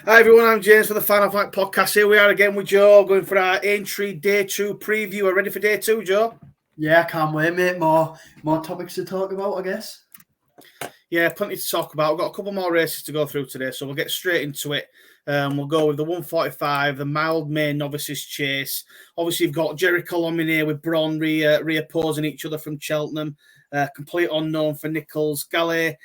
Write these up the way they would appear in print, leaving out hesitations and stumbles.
Hi everyone, I'm James for the Final Flight podcast. Here we are again with Joe, going for our Aintree Day 2 preview. Are you ready for Day 2, Joe? Yeah, I can't wait, mate. More topics to talk about, I guess. Yeah, plenty to talk about. We've got a couple more races to go through today, so we'll get straight into it. We'll go with the 145, the Mildmay Novices Chase. Obviously, you've got Jerry Colom in here with Bron reopposing each other from Cheltenham. Complete unknown for Nichols. Gallia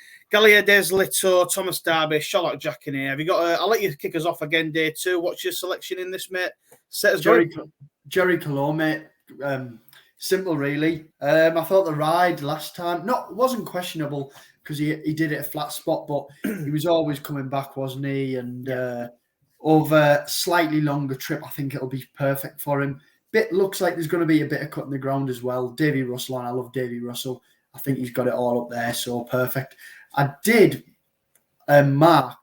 Deslito, Thomas Darby, Sherlock Jack in here. Have you got? I'll let you kick us off again, Day 2. What's your selection in this, mate? Set us Jerry going. mate. Simple, really. I thought the ride last time wasn't questionable because he did it a flat spot, but he was always coming back, wasn't he? And over slightly longer trip, I think it'll be perfect for him. Looks like there's going to be a bit of cut in the ground as well. Davy Russell, and I love Davy Russell. I think he's got it all up there, so perfect. I did mark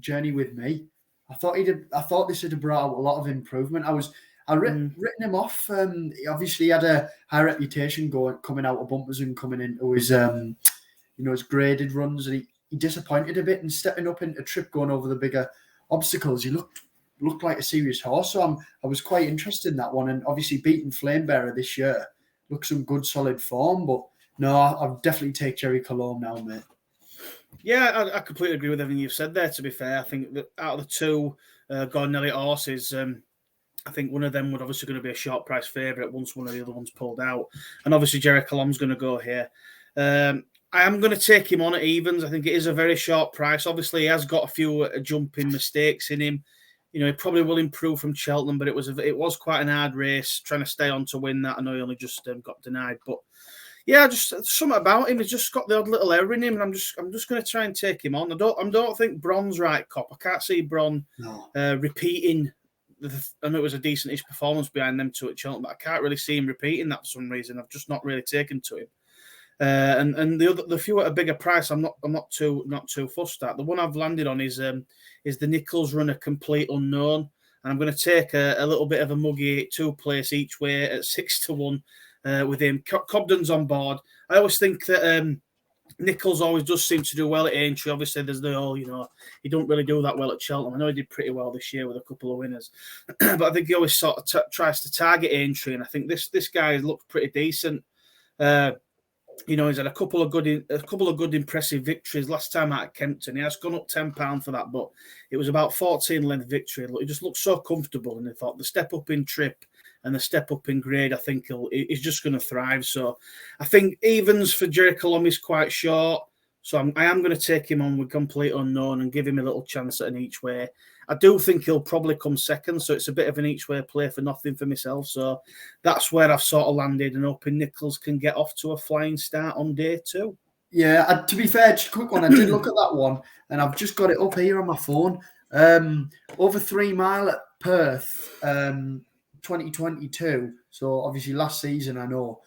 Journey with Me. I thought this had brought out a lot of improvement. I'd written him off. He obviously had a high reputation coming out of bumpers and coming into his his graded runs, and he disappointed a bit and stepping up into trip, going over the bigger obstacles. He looked like a serious horse. So I was quite interested in that one, and obviously beating Flamebearer this year looks some good solid form. But no, I'll definitely take Jerry Colom now, mate. Yeah, I completely agree with everything you've said there, to be fair. I think that out of the two Gordon Elliott horses, I think one of them would obviously going to be a short price favourite once one of the other ones pulled out. And obviously Jerry Colom's going to go here. I am going to take him on at evens. I think it is a very short price. Obviously, he has got a few jumping mistakes in him. You know, he probably will improve from Cheltenham, but it was quite an hard race trying to stay on to win that. I know he only just got denied, but yeah, just something about him. He's just got the odd little error in him, and I'm just going to try and take him on. I don't think Bron's right, Cop. I can't see Bron repeating. I know it was a decent-ish performance behind them two at Cheltenham, but I can't really see him repeating that for some reason. I've just not really taken to him. And the few at a bigger price, I'm not too fussed at. The one I've landed on is the Nichols runner, Complete Unknown, and I'm going to take a little bit of a muggy 2 place each way at 6-1 with him. Cobden's on board. I always think that Nichols always does seem to do well at Aintree. Obviously, there's the whole, he don't really do that well at Cheltenham. I know he did pretty well this year with a couple of winners, but I think he always sort of tries to target Aintree, and I think this guy looked pretty decent. He's had a couple of good impressive victories. Last time out at Kempton, he has gone up £10 for that, but it was about 14 length victory. He just looked so comfortable, and I thought the step up in trip and the step up in grade, I think he's just going to thrive. So I think evens for Jerry Colom is quite short. So I am going to take him on with Complete Unknown and give him a little chance at an each way. I do think he'll probably come second, so it's a bit of an each way play for nothing for myself. So that's where I've sort of landed, and hoping Nichols can get off to a flying start on Day 2. Yeah, to be fair, just a quick one. I did look at that one, and I've just got it up here on my phone. Over 3 mile at Perth, 2022. So obviously last season, I know.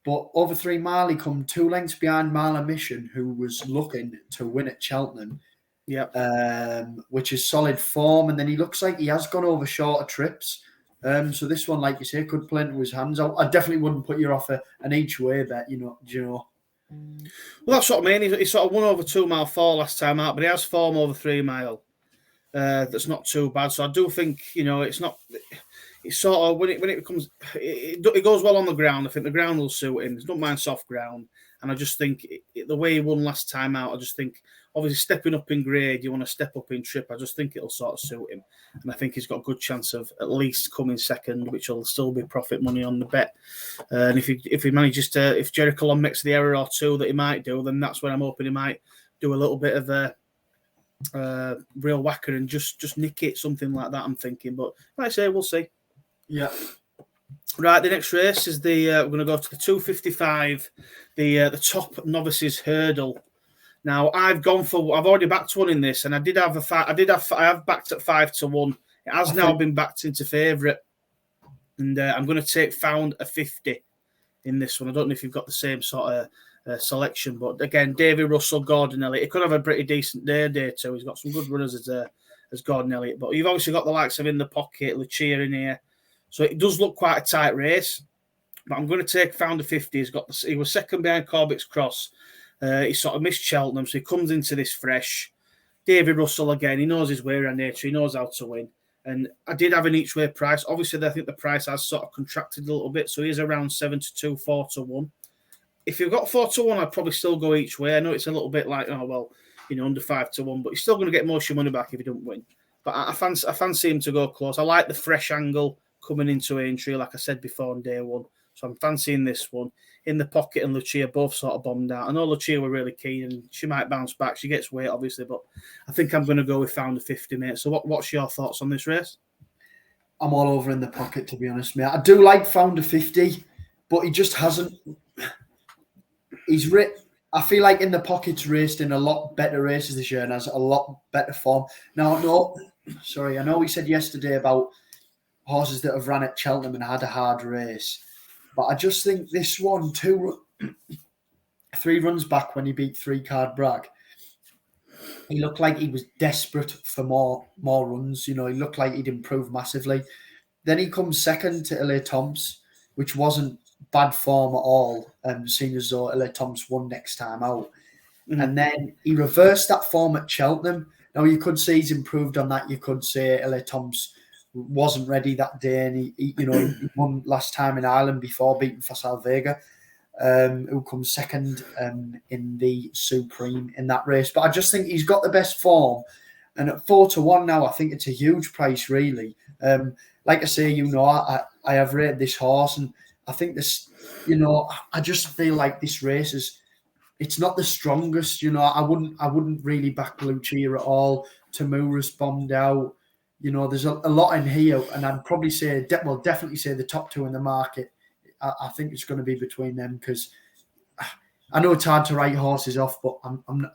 But over 3 mile, he come 2 lengths behind Marla Mission, who was looking to win at Cheltenham. Which is solid form. And then he looks like he has gone over shorter trips. So this one, like you say, could play into his hands. I definitely wouldn't put you off an each way bet, do you know? Well, that's what I mean. He sort of won over 2 mile 4 last time out, but he has form over 3 mile. That's not too bad. So I do think, it's not... It's sort of when it becomes it goes well on the ground. I think the ground will suit him. He don't mind soft ground, and I just think the way he won last time out. I just think obviously stepping up in grade, you want to step up in trip. I just think it'll sort of suit him, and I think he's got a good chance of at least coming second, which will still be profit money on the bet. And if he manages to, if Jerry Colom makes the error or two that he might do, then that's when I'm hoping he might do a little bit of a real whacker and just nick it, something like that. I'm thinking, but like I say, we'll see. Yeah. Right, the next race is we're going to go to the 255, the top Novices Hurdle. Now I've already backed one in this, and I have backed at 5-1. It has now been backed into favourite, and I'm going to take Found a 50 in this one. I don't know if you've got the same sort of selection, but again, Davy Russell, Gordon Elliott. He could have a pretty decent day too. He's got some good runners as Gordon Elliott, but you've obviously got the likes of In the Pocket, Lucia in here. So it does look quite a tight race, but I'm going to take Found a 50. He was second behind Corbett's Cross. He sort of missed Cheltenham, so he comes into this fresh. David Russell again. He knows his way around nature. He knows how to win. And I did have an each way price. Obviously, I think the price has sort of contracted a little bit. So he's around 7-2, 4-1. If you've got 4-1, I'd probably still go each way. I know it's a little bit like, under 5-1, but you're still going to get most of your money back if you don't win. But I fancy him to go close. I like the fresh angle coming into Aintree, like I said before on day one. So I'm fancying this one. In the Pocket and Lucia both sort of bombed out. I know Lucia were really keen and she might bounce back. She gets weight, obviously, but I think I'm going to go with Founder 50, mate. So what's your thoughts on this race? I'm all over in the Pocket, to be honest, mate. I do like Founder 50, but he just hasn't. I feel like in the Pocket's raced in a lot better races this year and has a lot better form. Now, I know we said yesterday about horses that have ran at Cheltenham and had a hard race. But I just think this one, 3 runs back when he beat 3-Card Bragg, he looked like he was desperate for more runs. He looked like he'd improved massively. Then he comes second to LA Toms, which wasn't bad form at all, seeing as though LA Toms won next time out. Mm-hmm. And then he reversed that form at Cheltenham. Now, you could say he's improved on that. You could say LA Toms wasn't ready that day, and he won last time in Ireland before beating Facile Vega, who comes second in the Supreme in that race. But I just think he's got the best form, and at 4-1 now, I think it's a huge price, really. Like I say, I have rated this horse, and I think this, I just feel like this race it's not the strongest. I wouldn't really back Lucia at all. Tamura's bombed out. There's a lot in here, and I'd probably say, definitely say the top 2 in the market. I think it's going to be between them because I know it's hard to write horses off, but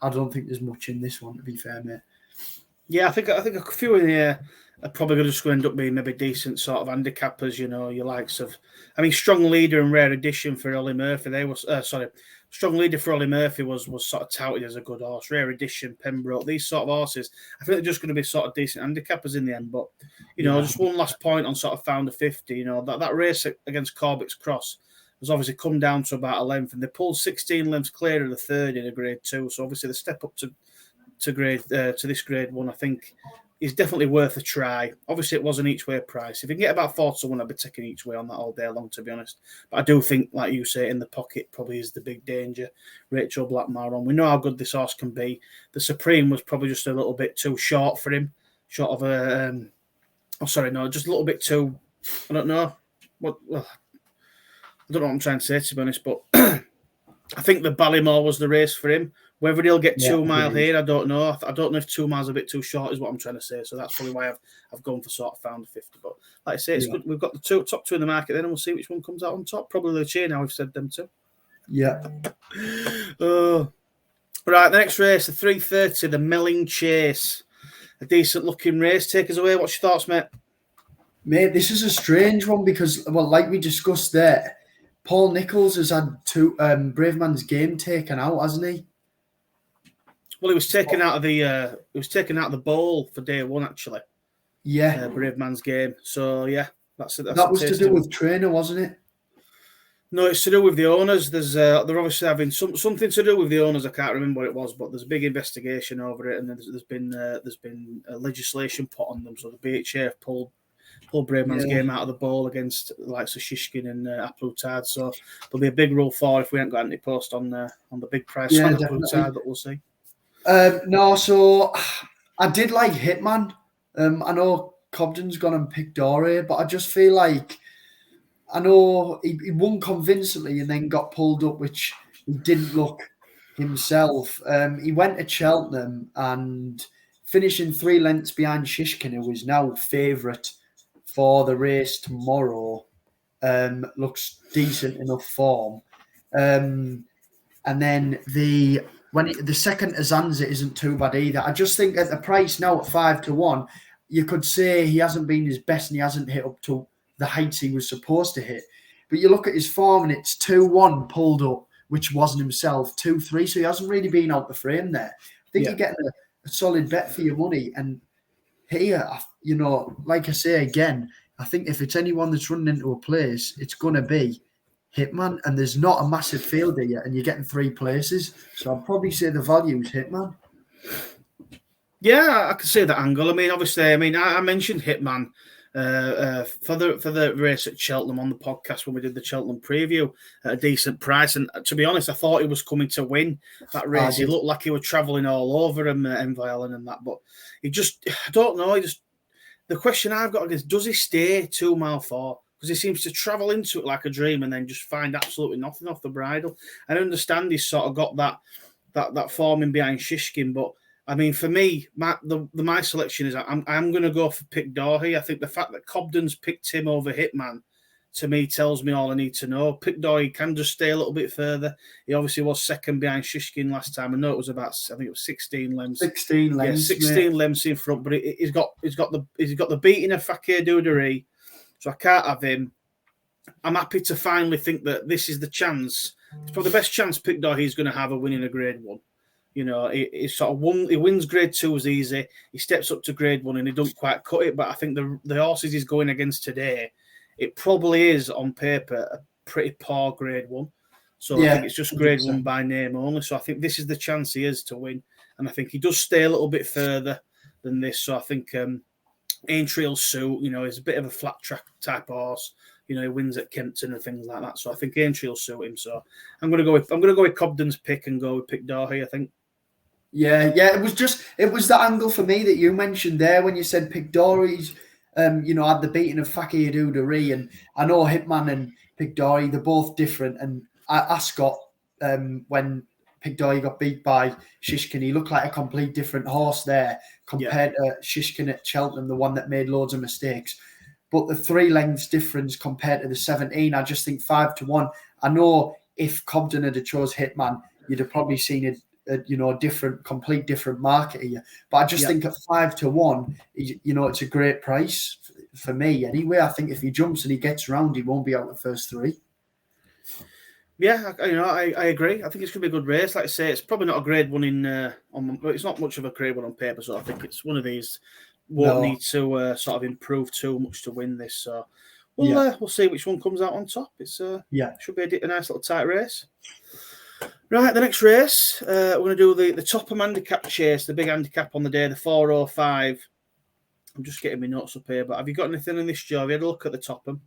I don't think there's much in this one, to be fair, mate. Yeah, I think a few in here are probably going to end up being maybe decent sort of handicappers. Your likes of, Strong Leader and Rare Edition for Ollie Murphy. Strong Leader for Ollie Murphy was sort of touted as a good horse. Rare Edition, Pembroke, these sort of horses, I think they're just going to be sort of decent handicappers in the end. But, just one last point on sort of Founder 50, that race against Corbett's Cross has obviously come down to about a length, and they pulled 16 lengths clear of the third in a grade 2. So obviously the step up to this grade 1, I think, is definitely worth a try. Obviously, it was an each way price. If you can get about 4-1, I'd be taking each way on that all day long, to be honest. But I do think, like you say, in the Pocket probably is the big danger. Rachel Blackmar on. We know how good this horse can be. The Supreme was probably just a little bit too short for him. Just a little bit too. I don't know. I don't know what I'm trying to say, to be honest, but I think the Ballymore was the race for him. Whether he'll get 2 mile here, I don't know. I don't know if 2 miles is a bit too short, is what I'm trying to say. So that's probably why I've gone for sort of Founder 50. But like I say, it's good. We've got the top 2 in the market then, and we'll see which one comes out on top. Probably the chain now, we've said them too. Yeah. Right, the next race, the 3:30, the Melling Chase. A decent looking race. Take us away. What's your thoughts, mate? Mate, this is a strange one because, like we discussed there, Paul Nicholls has had 2 Brave Man's Game taken out, hasn't he? Well, he was taken out of the bowl for day 1, actually. Yeah, Brave Man's Game. So yeah, that was to do with trainer, wasn't it? No, it's to do with the owners. They're obviously having something to do with the owners. I can't remember what it was, but there's a big investigation over it, and there's been legislation put on them. So the BHA pulled Brave Man's Game out of the bowl against the likes of Shishkin and Aplutard. So there'll be a big rule for if we haven't got any post on the big price on Aplutard, but we'll see. So I did like Hitman. I know Cobden's gone and picked Dore, but I just feel like I know he won convincingly and then got pulled up, which he didn't look himself. He went to Cheltenham and finishing 3 lengths behind Shishkin, who is now favourite for the race tomorrow. Looks decent enough form. And then the second Azanza isn't too bad either. I just think at the price now at 5-1, you could say he hasn't been his best and he hasn't hit up to the heights he was supposed to hit. But you look at his form and it's 2-1 pulled up, which wasn't himself, 2-3. So he hasn't really been out the frame there. I think you're getting a solid bet for your money. And here, like I say again, I think if it's anyone that's running into a place, it's going to be Hitman. And there's not a massive field here, and you're getting 3 places. So I'd probably say the value is Hitman. Yeah, I can see that angle. I mean, obviously, I mentioned Hitman for the race at Cheltenham on the podcast when we did the Cheltenham preview at a decent price. And to be honest, I thought he was coming to win that race. He looked like he was travelling all over him, Envy and that. But I don't know. The question I've got is, does he stay 2 mile 4? Because he seems to travel into it like a dream and then just find absolutely nothing off the bridle. I understand he's sort of got that forming behind Shishkin, but I mean, for me, my selection is I'm going to go for Pick Doherty. I think the fact that Cobden's picked him over Hitman, to me, tells me all I need to know. Pick Doherty can just stay a little bit further. He obviously was second behind Shishkin last time. I know it was I think it was 16 lengths. 16 lengths. Yeah, 16 lengths in front, but he's got the beating of Fakir Dudery, so I can't have him. I'm happy to finally think that this is the chance. It's probably the best chance Pick Doherty's going to have of winning a Grade 1. You know, he sort of won. He wins Grade 2s easy. He steps up to Grade 1 and he don't quite cut it. But I think the horses he's going against today, it probably is on paper a pretty poor Grade 1. So I think it's just Grade 1 by name only. So I think this is the chance he is to win. And I think he does stay a little bit further than this. So I think Aintree will suit. You know, he's a bit of a flat track type horse. You know, he wins at Kempton and things like that. So I think Aintree will suit him. So I'm going to go with Cobden's pick and go with Pick Doherty, I think. Yeah. It was that angle for me that you mentioned there when you said Pick Doherty's, had the beating of Fakir Dudery, and I know Hitman and Pick Doherty, they're both different. And Ascot, when Pick Doherty got beat by Shishkin, he looked like a complete different horse there compared to Shishkin at Cheltenham, the one that made loads of mistakes. But the 3 lengths difference compared to the 17, I just think 5-1. I know if Cobden had chose Hitman, you'd have probably seen a complete different market here. But I just think at 5-1, it's a great price for me. Anyway, I think if he jumps and he gets round, he won't be out the first 3. Yeah, I agree. I think it's going to be a good race. Like I say, it's probably not a Grade 1 it's not much of a Grade 1 on paper. So I think it's one of these won't need to sort of improve too much to win this. So we'll see which one comes out on top. It's should be a nice little tight race. Right, the next race, we're going to do the Topham Handicap Chase, the big handicap on the day, the 405. I'm just getting my notes up here, but have you got anything in this, Joe? Have you had a look at the Topham?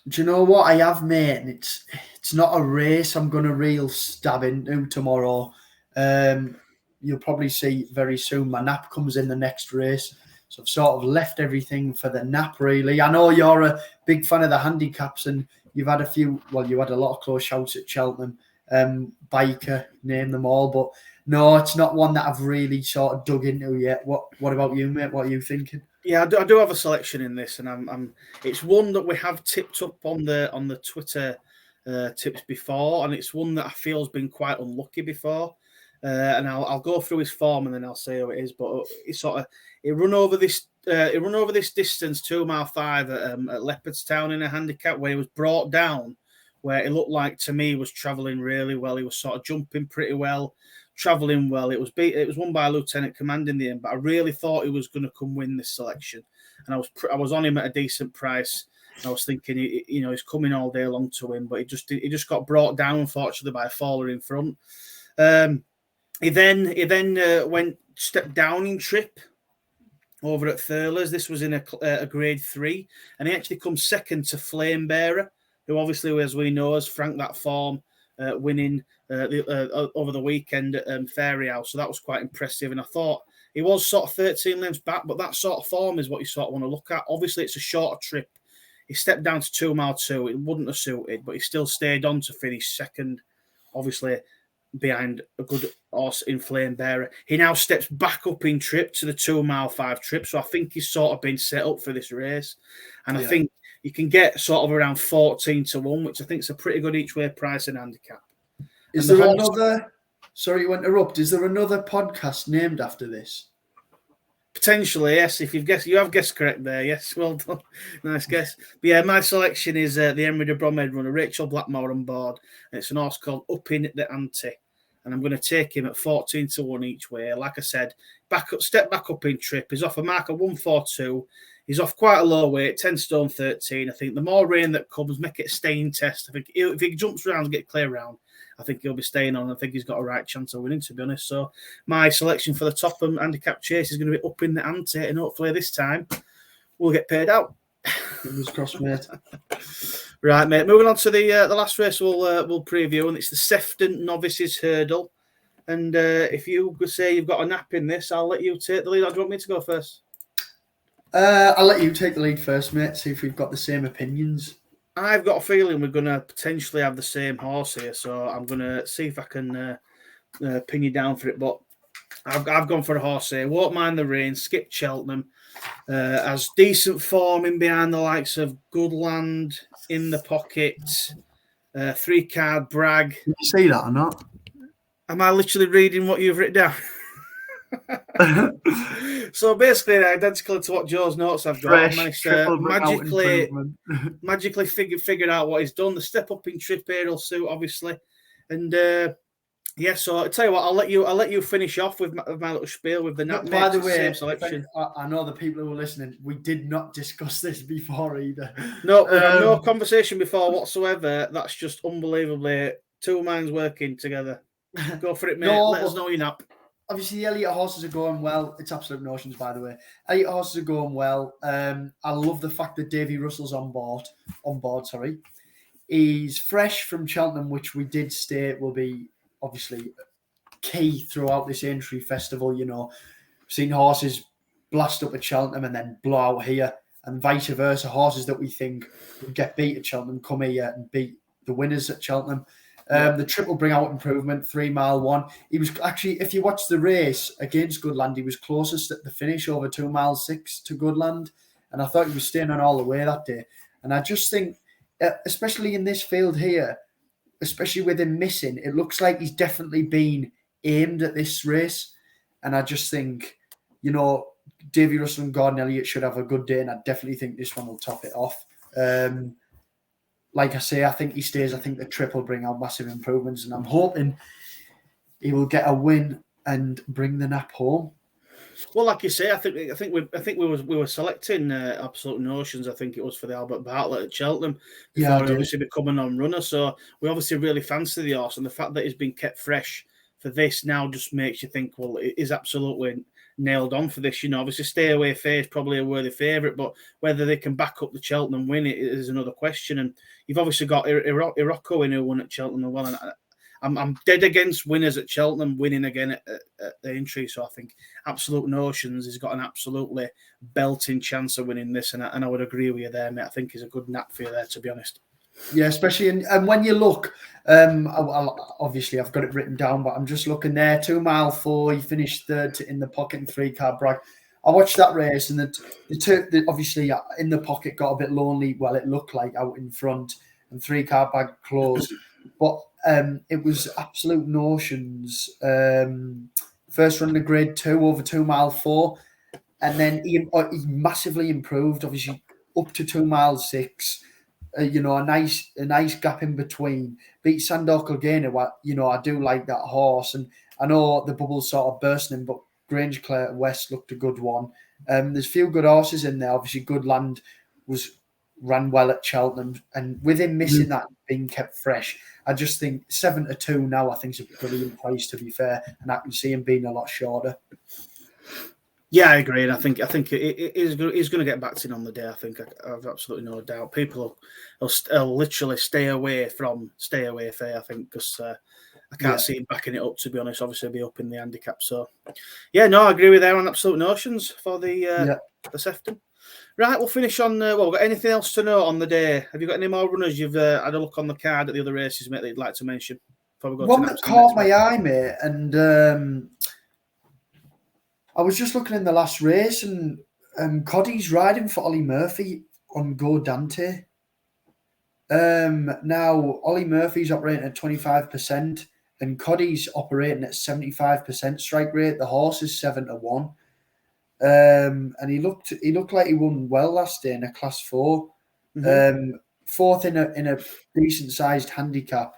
Do you know what I have, mate? And it's not a race I'm going to real stab into tomorrow. You'll probably see very soon my nap comes in the next race. So I've sort of left everything for the nap, really. I know you're a big fan of the handicaps and you've had you had a lot of close shouts at Cheltenham. Biker, name them all, but no, it's not one that I've really sort of dug into yet. What about you, mate? What are you thinking? Yeah, I do have a selection in this, and it's one that we have tipped up on the Twitter tips before, and it's one that I feel has been quite unlucky before. And I'll go through his form and then I'll say who it is. But he run over this distance 2 mile 5 at Leopardstown in a handicap where he was brought down, where it looked like to me was travelling really well. He was sort of jumping pretty well, travelling well. It was won by Lieutenant Command in the end, but I really thought he was going to come win this selection, and I was on him at a decent price. I was thinking, he's coming all day long to win, but he just got brought down unfortunately by a faller in front. He then stepped down in trip over at Thurles. This was in a Grade 3, and he actually comes second to Flamebearer, who obviously, as we know, has franked that form, winning over the weekend at Fairy House. So that was quite impressive. And I thought he was sort of 13 lengths back, but that sort of form is what you sort of want to look at. Obviously, it's a shorter trip. He stepped down to 2 mile 2. It wouldn't have suited, but he still stayed on to finish second, obviously, behind a good horse in Flamebearer. He now steps back up in trip to the 2 mile 5 trip. So I think he's sort of been set up for this race. And I think you can get sort of around 14-1, which I think is a pretty good each way price and handicap. Is there another? Sorry to interrupt. Is there another podcast named after this? Potentially, yes. If you have guessed correct there. Yes, well done. Nice guess. But yeah, my selection is the Henry de Bromhead runner, Rachel Blackmore on board. And it's an horse called Up in the Ante. and I'm going to take him at 14-1 each way. Like I said, step back up in trip. He's off a mark of 142. He's off quite a low weight, 10 stone 13. I think the more rain that comes, make it a staying test. I think if he jumps around and get clear round, I think he'll be staying on. I think he's got a right chance of winning, to be honest. So my selection for the Topham Handicap Chase is going to be up in the ante, and hopefully this time we'll get paid out. Fingers crossed, mate. Right, mate. Moving on to the last race we'll preview, and it's the Sefton Novices Hurdle. And if you could say you've got a nap in this, I'll let you take the lead. Or do you want me to go first? I'll let you take the lead first, mate. See if we've got the same opinions. I've got a feeling we're going to potentially have the same horse here, so I'm going to see if I can pin you down for it. But I've gone for a horse here. Won't mind the rain. Skip Cheltenham. Has decent form in behind the likes of Goodland, In the Pocket, 3-card Bragg. Did you see that or not? Am I literally reading what you've written down? So basically, identical to what Joe's notes I've got. Fresh, I managed to magically figured out what he's done. The step up in trip here will suit, obviously, and yeah. So I tell you what, I'll let you finish off with my little spiel with the nap. By the way, same selection. I know the people who are listening. We did not discuss this before either. No, we had no conversation before whatsoever. That's just unbelievably two minds working together. Go for it, mate. Let us know your nap. Obviously, the Elliott horses are going well. It's absolute notions, by the way. Elliott horses are going well. I love the fact that Davy Russell's on board. He's fresh from Cheltenham, which we did state will be obviously key throughout this Aintree Festival. You know, we've seen horses blast up at Cheltenham and then blow out here, and vice versa. Horses that we think would get beat at Cheltenham come here and beat the winners at Cheltenham. The trip will bring out improvement, 3 mile one. He was actually, if you watch the race against Goodland, he was closest at the finish over 2 miles 6 to Goodland. And I thought he was staying on all the way that day. And I just think, especially in this field here, especially with him missing, it looks like he's definitely been aimed at this race. And I just think, you know, Davy Russell and Gordon Elliott should have a good day. And I definitely think this one will top it off. Like I say, I think he stays. I think the trip will bring out massive improvements, and I'm hoping he will get a win and bring the nap home. Well, like you say, I think we were selecting Absolute Notions. I think it was for the Albert Bartlett at Cheltenham before he obviously becoming on runner. So we obviously really fancy the horse, and the fact that he's been kept fresh for this now just makes you think, well, it is absolutely nailed on for this. You know, obviously Stay Away Fair is probably a worthy favourite, but whether they can back up the Cheltenham win it is another question. And you've obviously got Irocco in who won at Cheltenham as well. And I'm dead against winners at Cheltenham winning again at the Aintree. So I think Absolute Notions has got an absolutely belting chance of winning this. And I would agree with you there, mate. I think he's a good nap for you there, to be honest. Yeah, especially and when you look, obviously I've got it written down, but I'm just looking there. 2 mile 4, he finished third In the Pocket and 3-card Bragg. I watched that race, and the obviously In the Pocket got a bit lonely. Well, it looked like out in front, and 3-card Bragg closed, but it was Absolute Notions. First run of Grade 2 over 2 mile 4, and then he massively improved. Obviously up to 2 miles 6. You know, a nice gap in between. Beat Sandor Kilgana. You know, I do like that horse, and I know the bubble's sort of bursting, but Grange Clare West looked a good one. There's a few good horses in there. Obviously, Goodland ran well at Cheltenham, and with him missing that, being kept fresh, I just think 7-2 now. I think is a brilliant price, to be fair, and I can see him being a lot shorter. Yeah, I agree. And I think he's going to get backed in on the day. I think I've absolutely no doubt. People will literally stay away fair, I think, because I can't see him backing it up, to be honest. Obviously, he'll be up in the handicap. So, yeah, no, I agree with there on Absolute Notions for the Sefton. Right, we'll finish on. Got anything else to know on the day? Have you got any more runners you've had a look on the card at the other races, mate, that you'd like to mention? Before we go one that caught my eye, mate, and I was just looking in the last race, and Coddy's riding for Ollie Murphy on Go Dante. Now, Ollie Murphy's operating at 25%, and Coddy's operating at 75% strike rate. The horse is 7-1. And he looked like he won well last day in a Class 4. Fourth in a decent sized handicap.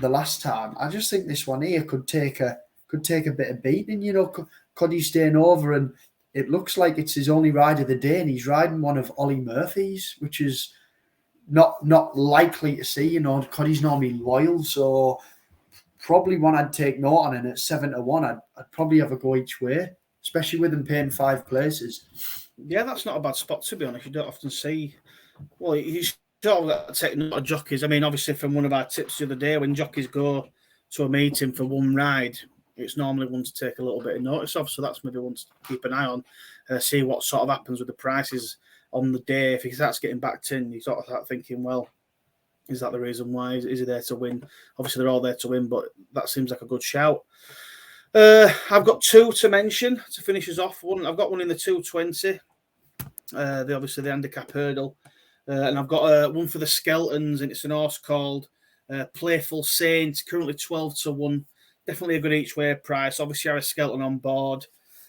the last time. I just think this one here could take a bit of beating. You know, Coddy's staying over, and it looks like it's his only ride of the day, and he's riding one of Ollie Murphy's, which is not likely to see. You know, Coddy's normally loyal, so probably one I'd take note on. And at 7-1, I'd probably have a go each way, especially with him paying 5 places. Yeah, that's not a bad spot, to be honest. You don't often see. Well, you sort of take note of jockeys. I mean, obviously, from one of our tips the other day, when jockeys go to a meeting for one ride, it's normally one to take a little bit of notice of. So that's maybe one to keep an eye on, see what sort of happens with the prices on the day. If he starts getting backed in, you sort of start thinking, well, is that the reason why? Is he there to win? Obviously, they're all there to win, but that seems like a good shout. I've got 2 to mention to finish us off. I've got one in the 220. Obviously the handicap hurdle, and I've got one for the Skeltons, and it's an horse called Playful Saint, currently 12-1. Definitely a good each way price. Obviously, I have a Skelton on board.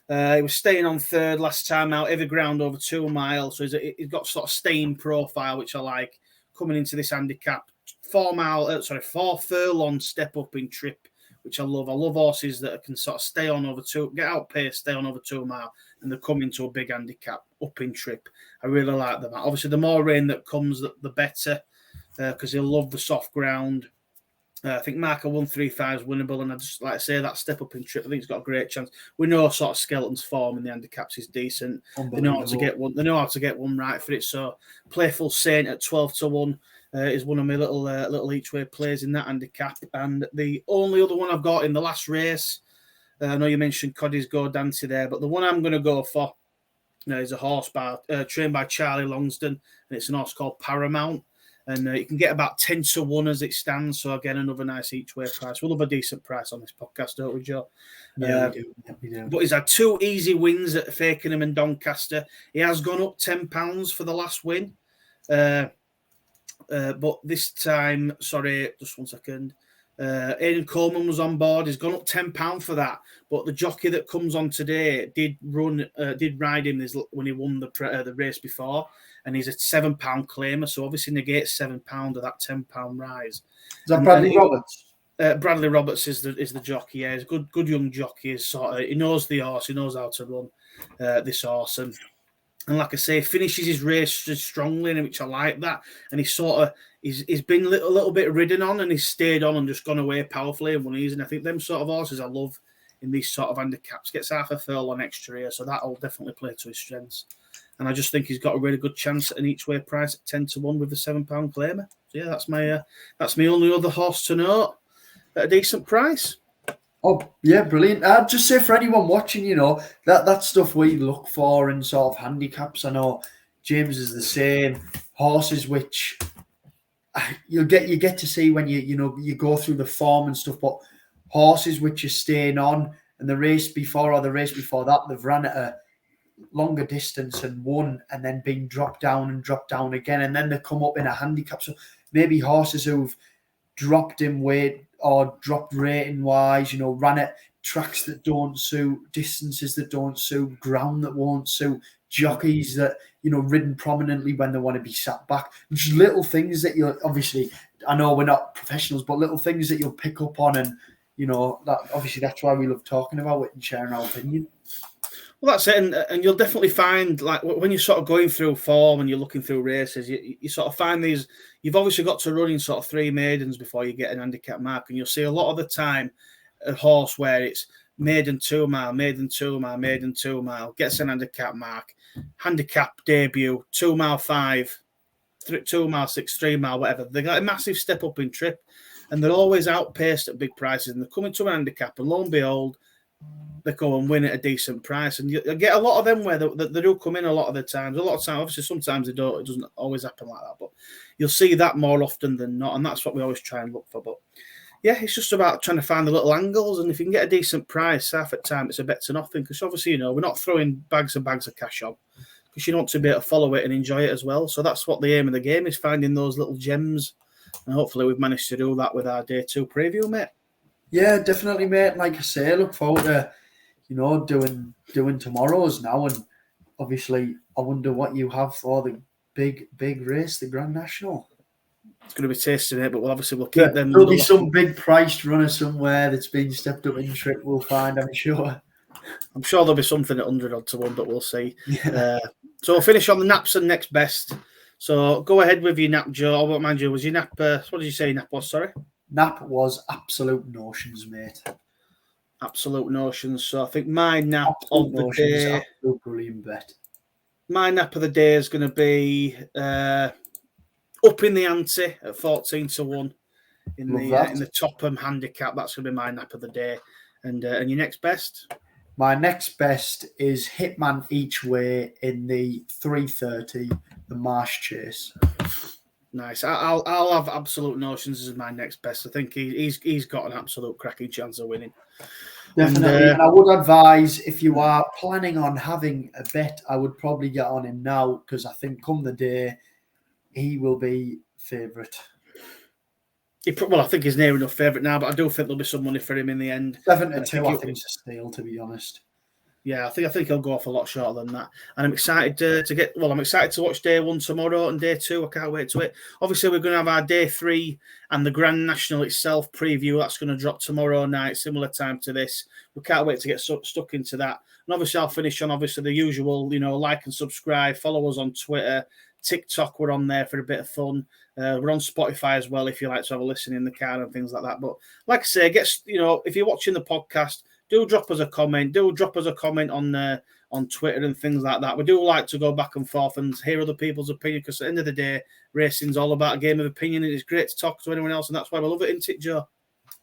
He was staying on 3rd last time out, every ground over 2 miles. So he's got sort of staying profile, which I like. Coming into this handicap, 4 furlong step up in trip, which I love. I love horses that can sort of stay on over 2, get outpaced, stay on over 2 mile, and they come into a big handicap up in trip. I really like them. Obviously, the more rain that comes, the better, because he'll love the soft ground. I think Marker 135 is winnable, and I just like to say that step up in trip. I think he's got a great chance. We know sort of Skelton's form in the handicaps is decent. They know how to get one. They know how to get one right for it. So Playful Saint at 12-1 is one of my little each way plays in that handicap. And the only other one I've got in the last race, I know you mentioned Coddy's Go Dancy there, but the one I'm going to go for is a horse trained by Charlie Longsdon, and it's an horse called Paramount. And you can get about 10-1 as it stands. So again, another nice each way price. We'll have a decent price on this podcast, don't we, Joe? Yeah, we do. But he's had 2 easy wins at Fakenham and Doncaster. He has gone up £10 for the last win. But this time, sorry, just 1 second. Aidan Coleman was on board. He's gone up £10 for that. But the jockey that comes on today did ride him when he won the race before, and he's a £7 claimer. So obviously negates £7 of that £10 rise. Is that Bradley Roberts? Bradley Roberts is the jockey. Yeah, he's a good young jockey. He knows the horse. He knows how to run this horse, and like I say, finishes his race strongly, which I like that. And he's been a little bit ridden on, and he's stayed on and just gone away powerfully and won easy. And I think them sort of horses I love in these sort of handicaps. Gets half a furlong extra here, so that'll definitely play to his strengths. And I just think he's got a really good chance at an each way price at 10-1 with the £7 claimer. So yeah, that's my only other horse to note at a decent price. Oh, yeah, brilliant. I'd just say for anyone watching, you know, that stuff we look for in sort of handicaps. I know James is the same. Horses which you get to see when you go through the form and stuff, but horses which are staying on, and the race before or the race before that, they've run at a longer distance and won, and then been dropped down again, and then they come up in a handicap. So maybe horses who've dropped in weight or dropped rating wise, you know, ran at tracks that don't suit, distances that don't suit, ground that won't suit, jockeys that, you know, ridden prominently when they want to be sat back. Just little things that you'll obviously, I know we're not professionals, but little things that you'll pick up on, and you know, that obviously that's why we love talking about it and sharing our opinion. Well, that's it, and you'll definitely find, like, when you're sort of going through form and you're looking through races, you sort of find these. You've obviously got to run in sort of 3 maidens before you get an handicap mark, and you'll see a lot of the time a horse where it's maiden 2 mile, maiden 2 mile, maiden 2 mile, gets an handicap mark, handicap debut 2 mile 5, 2 mile 6, 3 mile, whatever. They got a massive step up in trip, and they're always outpaced at big prices, and they're coming to an handicap, and lo and behold, they go and win at a decent price. And you get a lot of them where they do come in a lot of the times. A lot of times, obviously, sometimes they don't. It doesn't always happen like that. But you'll see that more often than not. And that's what we always try and look for. But yeah, it's just about trying to find the little angles. And if you can get a decent price, half at time, it's a bet to nothing. Because obviously, you know, we're not throwing bags and bags of cash on. Because you want to be able to follow it and enjoy it as well. So that's what the aim of the game is, finding those little gems. And hopefully we've managed to do that with our day 2 preview, mate. Yeah, definitely, mate. Like I say, I look forward to, you know, doing tomorrow's now, and obviously I wonder what you have for the big race, the Grand National. It's going to be tasting it, but we'll keep them. There'll be some big priced runner somewhere that's been stepped up in trip. We'll find, I'm sure. I'm sure there'll be something at 100 to 1, but we'll see. Yeah. So we'll finish on the naps and next best. So go ahead with your nap, Joe. What mind you, was your nap? What did you say your nap was? Sorry. Nap was Absolute Notions, mate. Absolute Notions. So I think my nap of the day. Absolute brilliant bet. My nap of the day is going to be up in the ante at 14 to 1 in the Topham Handicap. That's going to be my nap of the day. And your next best? My next best is Hitman each way in the 330, the Marsh Chase. Nice. I'll have Absolute Notions as my next best. I think he's got an absolute cracking chance of winning. Definitely. And I would advise, if you are planning on having a bet, I would probably get on him now, because I think come the day, he will be favourite. Well, I think he's near enough favourite now, but I do think there'll be some money for him in the end. 7-2, I think it's a steal, to be honest. Yeah, I think he'll go off a lot shorter than that. And I'm excited I'm excited to watch day 1 tomorrow and day 2. I can't wait to it. Obviously, we're going to have our day 3 and the Grand National itself preview. That's going to drop tomorrow night, similar time to this. We can't wait to get stuck into that. And obviously, I'll finish on the usual, like and subscribe, follow us on Twitter, TikTok. We're on there for a bit of fun. We're on Spotify as well if you like to have a listen in the car and things like that. But like I say, if you're watching the podcast, do drop us a comment. Do drop us a comment on Twitter and things like that. We do like to go back and forth and hear other people's opinion, because at the end of the day, racing's all about a game of opinion, and it's great to talk to anyone else, and that's why we love it, isn't it, Joe?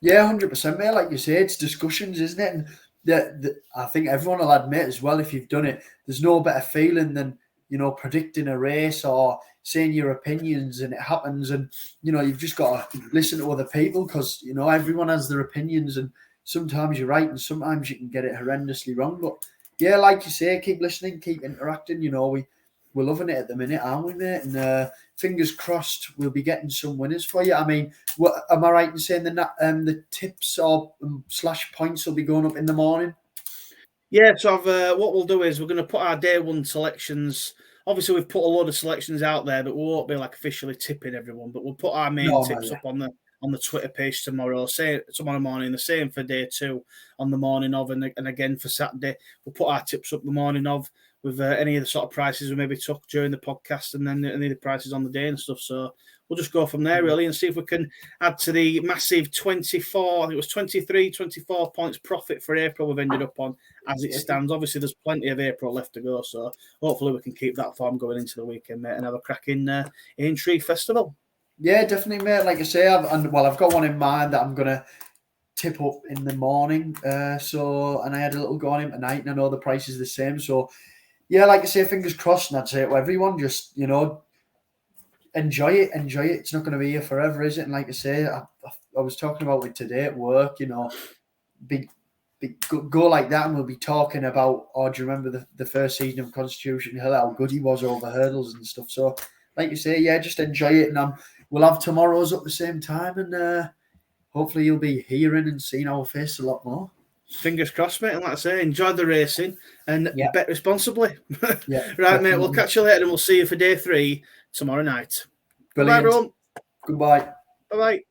Yeah, 100%, mate. Like you say, it's discussions, isn't it? And I think everyone will admit as well, if you've done it, there's no better feeling than predicting a race or saying your opinions, and it happens, and you've just got to listen to other people, because everyone has their opinions, and sometimes you're right and sometimes you can get it horrendously wrong. But yeah, like you say, keep listening, keep interacting. We're loving it at the minute, aren't we, mate? And fingers crossed we'll be getting some winners for you. I mean, am I right in saying the tips or / points will be going up in the morning? Yeah, so what we'll do is we're going to put our day 1 selections. Obviously, we've put a load of selections out there, but we won't be officially tipping everyone. But we'll put our main tips up on the Twitter page tomorrow morning. The same for day 2 on the morning of, and again for Saturday. We'll put our tips up the morning of with any of the sort of prices we maybe took during the podcast, and then any of the prices on the day and stuff. So we'll just go from there, really, and see if we can add to the massive 24, I think it was 23, 24 points profit for April we've ended up on as it stands. Obviously, there's plenty of April left to go, so hopefully we can keep that form going into the weekend, mate, and have a cracking Aintree Festival. Yeah, definitely, mate. Like I say, I've got one in mind that I'm going to tip up in the morning. And I had a little go on him tonight, and I know the price is the same. So, yeah, like I say, fingers crossed, and I'd say to everyone, just, enjoy it. It's not going to be here forever, is it? And like I say, I was talking about it today at work, go like that, and we'll be talking about, do you remember the first season of Constitution Hill, how good he was over hurdles and stuff. So, like you say, yeah, just enjoy it, and we'll have tomorrow's at the same time, and hopefully you'll be hearing and seeing our face a lot more. Fingers crossed, mate. And like I say, enjoy the racing and bet responsibly. Yeah, right, definitely. mate. We'll catch you later, and we'll see you for day 3 tomorrow night. Brilliant. Bye, everyone. Goodbye. Bye-bye.